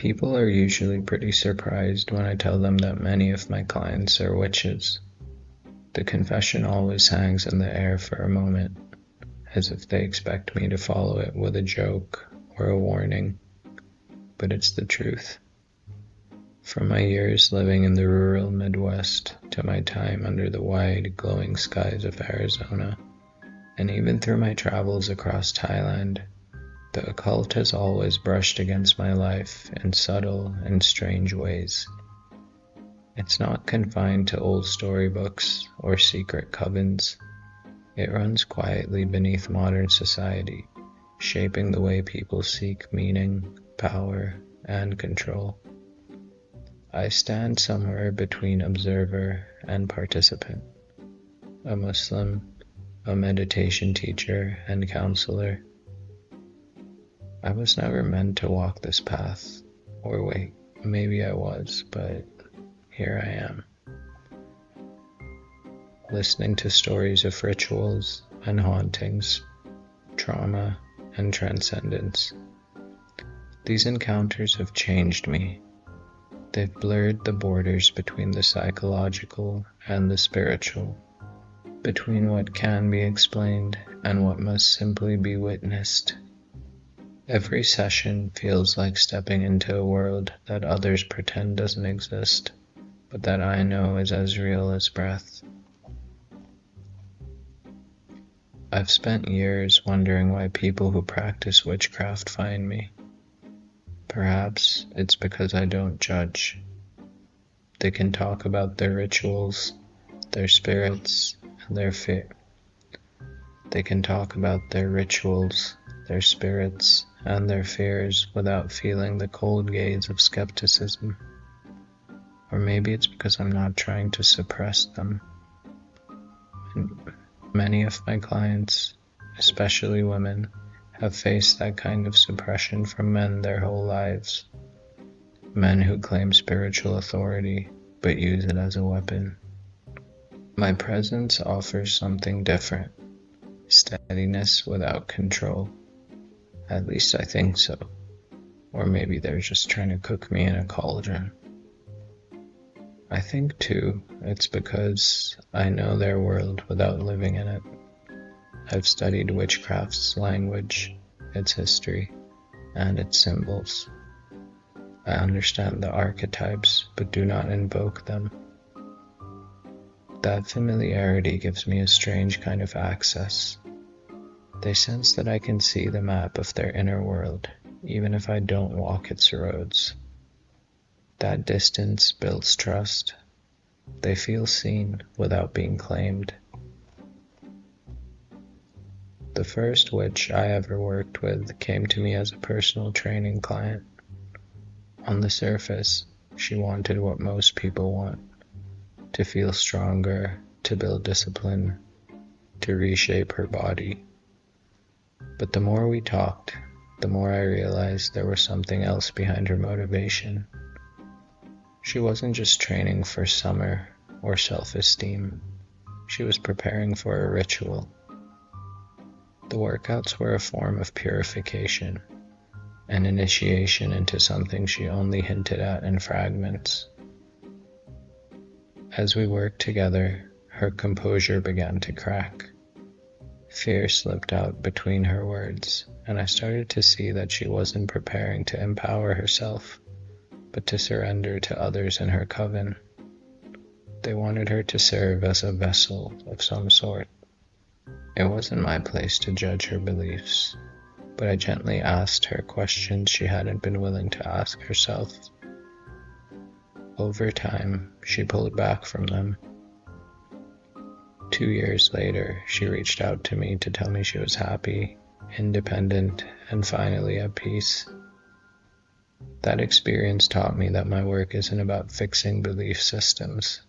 People are usually pretty surprised when I tell them that many of my clients are witches. The confession always hangs in the air for a moment, as if they expect me to follow it with a joke or a warning, but it's the truth. From my years living in the rural Midwest to my time under the wide, glowing skies of Arizona, and even through my travels across Thailand, the occult has always brushed against my life in subtle and strange ways. It's not confined to old storybooks or secret covens. It runs quietly beneath modern society, shaping the way people seek meaning, power, and control. I stand somewhere between observer and participant, a Muslim, a meditation teacher, and counselor. I was never meant to walk this path, or wait, maybe I was, but here I am. Listening to stories of rituals and hauntings, trauma and transcendence. These encounters have changed me. They've blurred the borders between the psychological and the spiritual, between what can be explained and what must simply be witnessed. Every session feels like stepping into a world that others pretend doesn't exist, but that I know is as real as breath. I've spent years wondering why people who practice witchcraft find me. Perhaps it's because I don't judge. They can talk about their rituals, their spirits, and their fear. They can talk about their rituals, their spirits, and their fears without feeling the cold gaze of skepticism. Or maybe it's because I'm not trying to suppress them. And many of my clients, especially women, have faced that kind of suppression from men their whole lives. Men who claim spiritual authority, but use it as a weapon. My presence offers something different, steadiness without control. At least I think so. Or maybe they're just trying to cook me in a cauldron. I think too, it's because I know their world without living in it. I've studied witchcraft's language, its history, and its symbols. I understand the archetypes, but do not invoke them. That familiarity gives me a strange kind of access. They sense that I can see the map of their inner world, even if I don't walk its roads. That distance builds trust. They feel seen without being claimed. The first witch I ever worked with came to me as a personal training client. On the surface, she wanted what most people want: to feel stronger, to build discipline, to reshape her body. But the more we talked, the more I realized there was something else behind her motivation. She wasn't just training for summer or self-esteem. She was preparing for a ritual. The workouts were a form of purification, an initiation into something she only hinted at in fragments. As we worked together, her composure began to crack. Fear slipped out between her words, and I started to see that she wasn't preparing to empower herself, but to surrender to others in her coven. They wanted her to serve as a vessel of some sort. It wasn't my place to judge her beliefs, but I gently asked her questions she hadn't been willing to ask herself. Over time, she pulled back from them. 2 years later, she reached out to me to tell me she was happy, independent, and finally at peace. That experience taught me that my work isn't about fixing belief systems.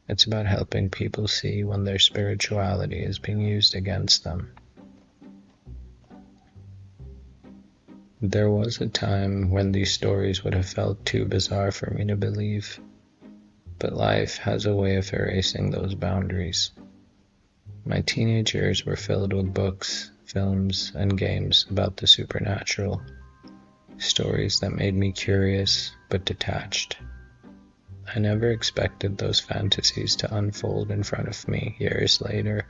It's about helping people see when their spirituality is being used against them. There was a time when these stories would have felt too bizarre for me to believe, but life has a way of erasing those boundaries. My teenage years were filled with books, films, and games about the supernatural. stories that made me curious but detached. I never expected those fantasies to unfold in front of me years later,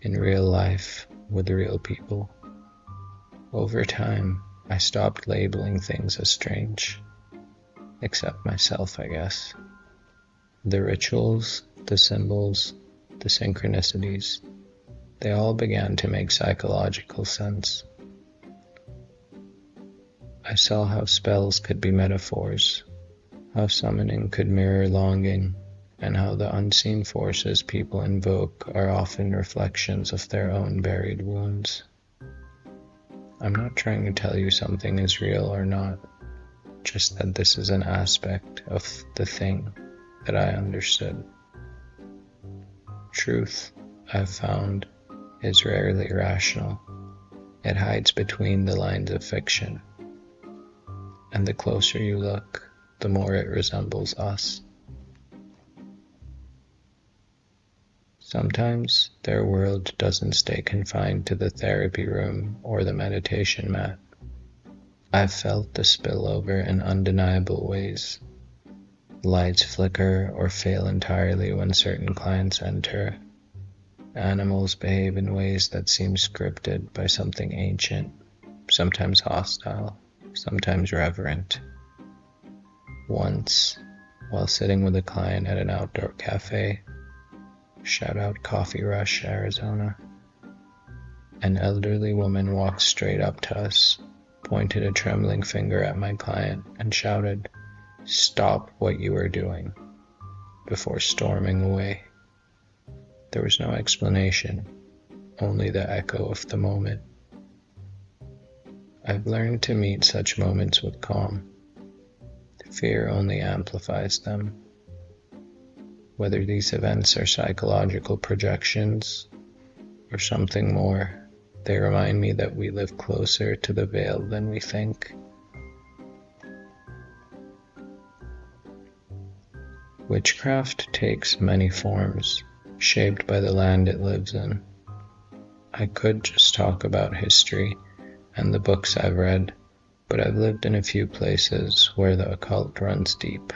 in real life, with real people. Over time, I stopped labeling things as strange, except myself, I guess. The rituals, the symbols, the synchronicities, they all began to make psychological sense. I saw how spells could be metaphors, how summoning could mirror longing, and how the unseen forces people invoke are often reflections of their own buried wounds. I'm not trying to tell you something is real or not, just that this is an aspect of the thing that I understood. Truth, I've found, is rarely rational. It hides between the lines of fiction. And the closer you look, the more it resembles us. Sometimes their world doesn't stay confined to the therapy room or the meditation mat. I've felt the spillover in undeniable ways. Lights flicker or fail entirely when certain clients enter. Animals behave in ways that seem scripted by something ancient, sometimes hostile, sometimes reverent. Once, while sitting with a client at an outdoor cafe, shout out Coffee Rush, Arizona, an elderly woman walked straight up to us, pointed a trembling finger at my client, and shouted, "Stop what you are doing," before storming away. There was no explanation, only the echo of the moment. I've learned to meet such moments with calm. Fear only amplifies them. Whether these events are psychological projections or something more, they remind me that we live closer to the veil than we think. Witchcraft takes many forms, shaped by the land it lives in. I could just talk about history and the books I've read, but I've lived in a few places where the occult runs deep.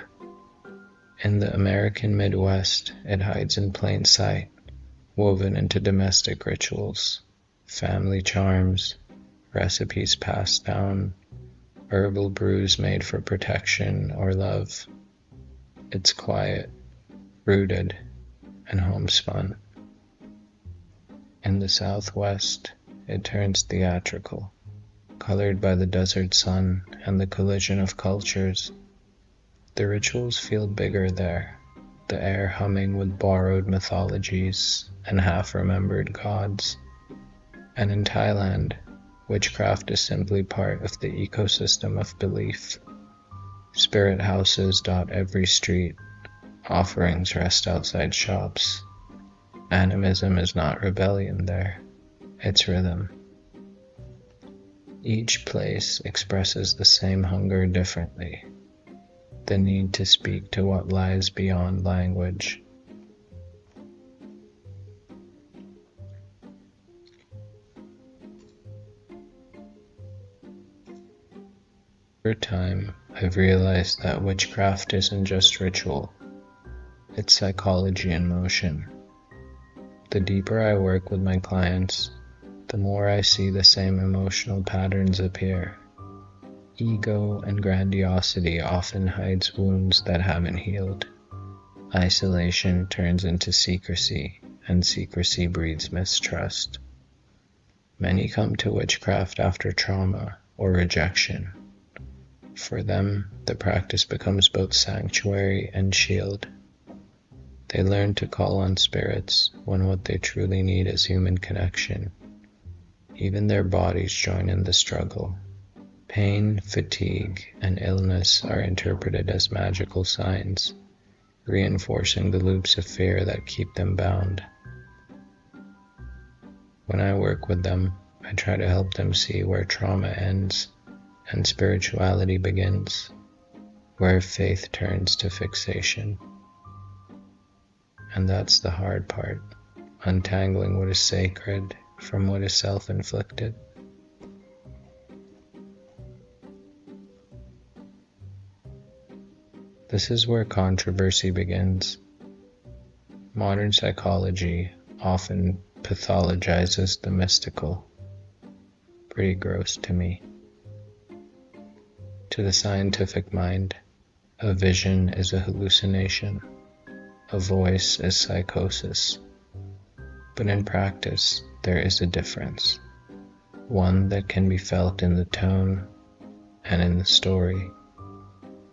In the American Midwest, it hides in plain sight, woven into domestic rituals, family charms, recipes passed down, herbal brews made for protection or love. It's quiet, rooted, and homespun. In the Southwest, it turns theatrical, colored by the desert sun and the collision of cultures. The rituals feel bigger there, the air humming with borrowed mythologies and half-remembered gods. And in Thailand, witchcraft is simply part of the ecosystem of belief. Spirit houses dot every street, offerings rest outside shops. Animism is not rebellion there, it's rhythm. Each place expresses the same hunger differently, the need to speak to what lies beyond language. Over time, I've realized that witchcraft isn't just ritual, it's psychology in motion. The deeper I work with my clients, the more I see the same emotional patterns appear. Ego and grandiosity often hides wounds that haven't healed. Isolation turns into secrecy, and secrecy breeds mistrust. Many come to witchcraft after trauma or rejection. For them, the practice becomes both sanctuary and shield. They learn to call on spirits when what they truly need is human connection. Even their bodies join in the struggle. Pain, fatigue, and illness are interpreted as magical signs, reinforcing the loops of fear that keep them bound. When I work with them, I try to help them see where trauma ends and spirituality begins, where faith turns to fixation. And that's the hard part, untangling what is sacred from what is self-inflicted. This is where controversy begins. Modern psychology often pathologizes the mystical. Pretty gross to me. To the scientific mind, a vision is a hallucination. A voice is psychosis. But in practice, there is a difference. One that can be felt in the tone and in the story,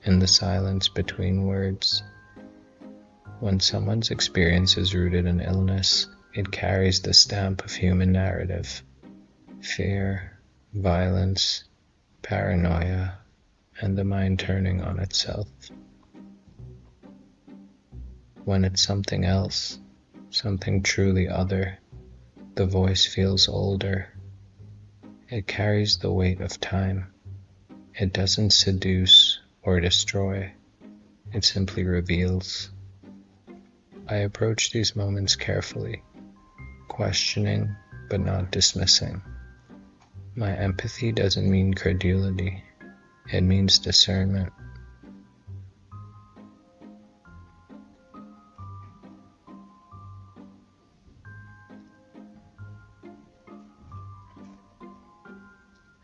in the silence between words. When someone's experience is rooted in illness, it carries the stamp of human narrative. Fear, violence, paranoia, and the mind turning on itself. When it's something else, something truly other, the voice feels older. It carries the weight of time. It doesn't seduce or destroy. It simply reveals. I approach these moments carefully, questioning but not dismissing. My empathy doesn't mean credulity. It means discernment.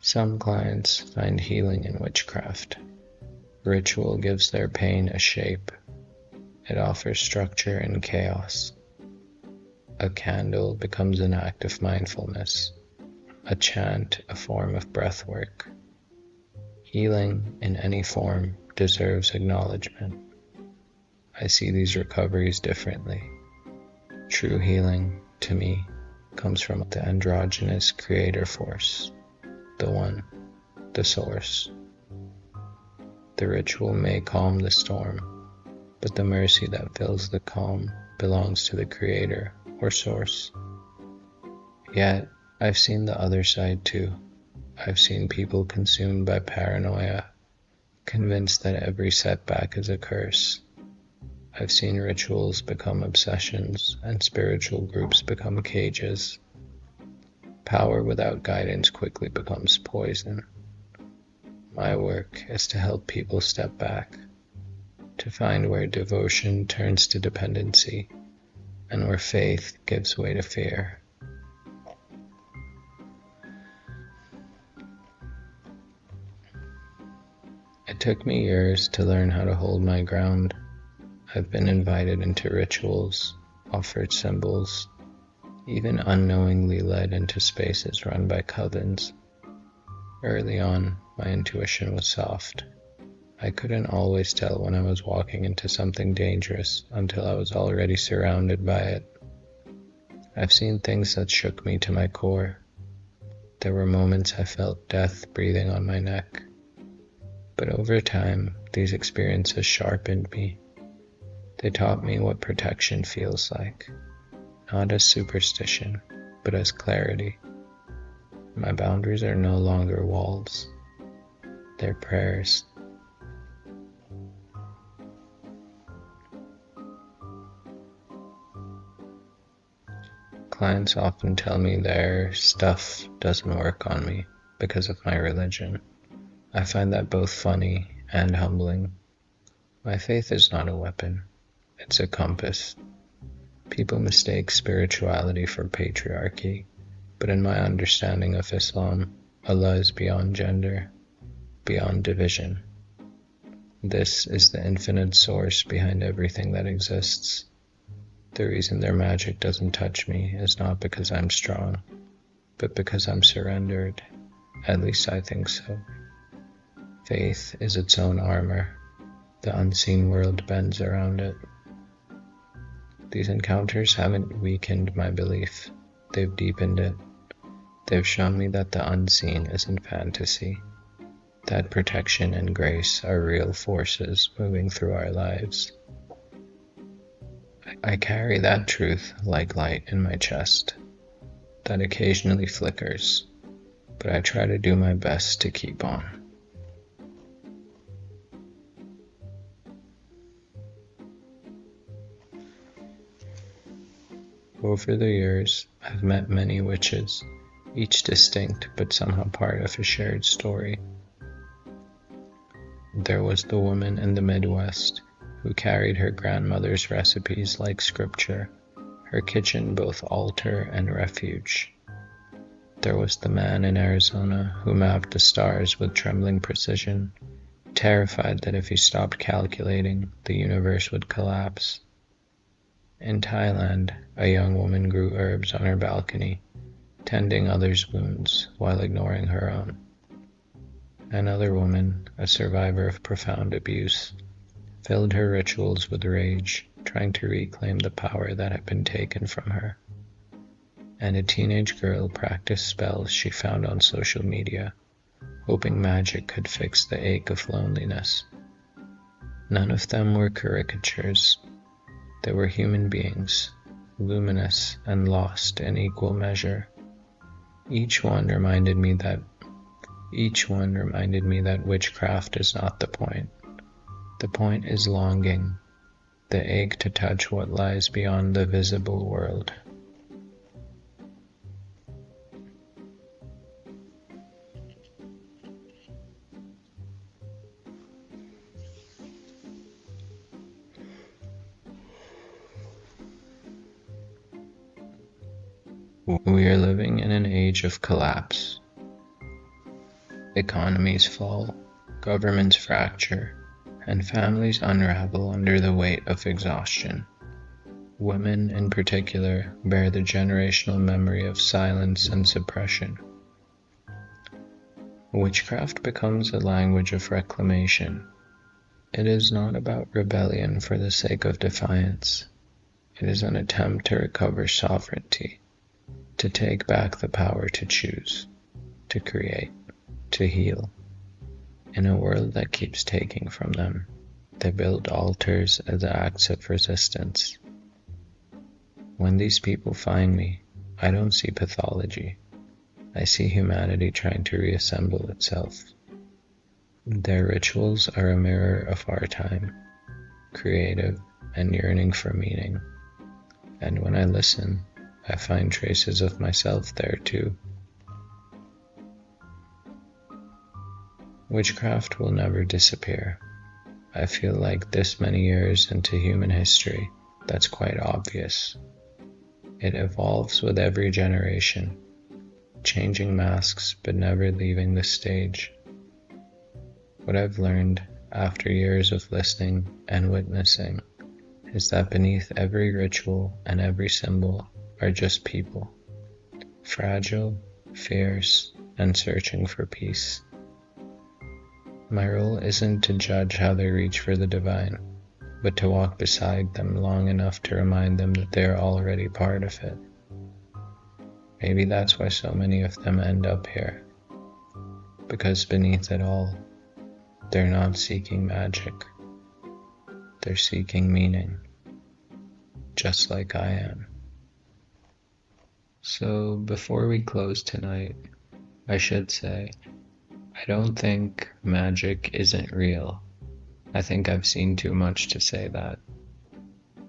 Some clients find healing in witchcraft. Ritual gives their pain a shape. It offers structure in chaos. A candle becomes an act of mindfulness. A chant, a form of breath work. Healing in any form deserves acknowledgement. I see these recoveries differently. True healing, to me, comes from the androgynous creator force. The one, the source. The ritual may calm the storm, but the mercy that fills the calm belongs to the creator or source. Yet, I've seen the other side too. I've seen people consumed by paranoia, convinced that every setback is a curse. I've seen rituals become obsessions and spiritual groups become cages. Power without guidance quickly becomes poison. My work is to help people step back, to find where devotion turns to dependency, and where faith gives way to fear. It took me years to learn how to hold my ground. I've been invited into rituals, offered symbols, even unknowingly led into spaces run by covens. Early on, my intuition was soft. I couldn't always tell when I was walking into something dangerous until I was already surrounded by it. I've seen things that shook me to my core. There were moments I felt death breathing on my neck. But over time, these experiences sharpened me. They taught me what protection feels like. Not as superstition, but as clarity. My boundaries are no longer walls. They're prayers. Clients often tell me their stuff doesn't work on me because of my religion. I find that both funny and humbling. My faith is not a weapon. It's a compass. People mistake spirituality for patriarchy, but in my understanding of Islam, Allah is beyond gender, beyond division. This is the infinite source behind everything that exists. The reason their magic doesn't touch me is not because I'm strong, but because I'm surrendered. At least I think so. Faith is its own armor. The unseen world bends around it. These encounters haven't weakened my belief. They've deepened it. They've shown me that the unseen isn't fantasy. That protection and grace are real forces moving through our lives. I carry that truth like light in my chest. That occasionally flickers, but I try to do my best to keep on. Over the years, I've met many witches, each distinct but somehow part of a shared story. There was the woman in the Midwest who carried her grandmother's recipes like scripture, her kitchen both altar and refuge. There was the man in Arizona who mapped the stars with trembling precision, terrified that if he stopped calculating, the universe would collapse. In Thailand, a young woman grew herbs on her balcony, tending others' wounds while ignoring her own. Another woman, a survivor of profound abuse, filled her rituals with rage, trying to reclaim the power that had been taken from her. And a teenage girl practiced spells she found on social media, hoping magic could fix the ache of loneliness. None of them were caricatures. They were human beings, luminous and lost in equal measure. Each one reminded me that witchcraft is not the point. The point is longing, the ache to touch what lies beyond the visible world. We are living in an age of collapse. Economies fall, governments fracture, and families unravel under the weight of exhaustion. Women, in particular, bear the generational memory of silence and suppression. Witchcraft becomes a language of reclamation. It is not about rebellion for the sake of defiance. It is an attempt to recover sovereignty, to take back the power to choose, to create, to heal. In a world that keeps taking from them, they build altars as acts of resistance. When these people find me, I don't see pathology. I see humanity trying to reassemble itself. Their rituals are a mirror of our time, creative and yearning for meaning. And when I listen, I find traces of myself there too. Witchcraft will never disappear. I feel like this many years into human history, that's quite obvious. It evolves with every generation, changing masks but never leaving the stage. What I've learned after years of listening and witnessing is that beneath every ritual and every symbol are just people, fragile, fierce, and searching for peace. My role isn't to judge how they reach for the divine, but to walk beside them long enough to remind them that they are already part of it. Maybe that's why so many of them end up here, because beneath it all, they're not seeking magic, they're seeking meaning, just like I am. So before we close tonight, I should say, I don't think magic isn't real. I think I've seen too much to say that.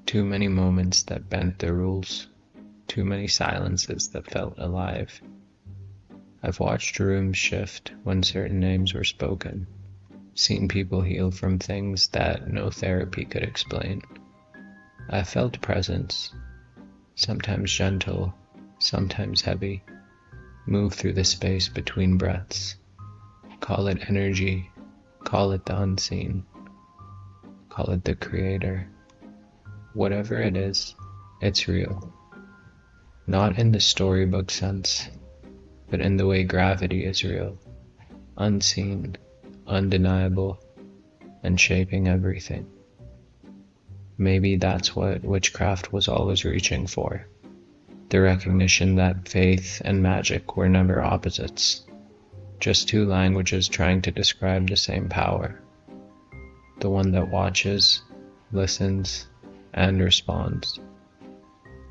Too many moments that bent the rules. Too many silences that felt alive. I've watched rooms shift when certain names were spoken. Seen people heal from things that no therapy could explain. I felt presence, sometimes gentle, sometimes heavy, move through the space between breaths. Call it energy, call it the unseen, call it the creator. Whatever it is, it's real. Not in the storybook sense, but in the way gravity is real, unseen, undeniable, and shaping everything. Maybe that's what witchcraft was always reaching for. The recognition that faith and magic were never opposites, just two languages trying to describe the same power. The one that watches, listens, and responds.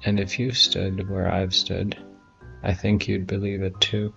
And if you stood where I've stood, I think you'd believe it too.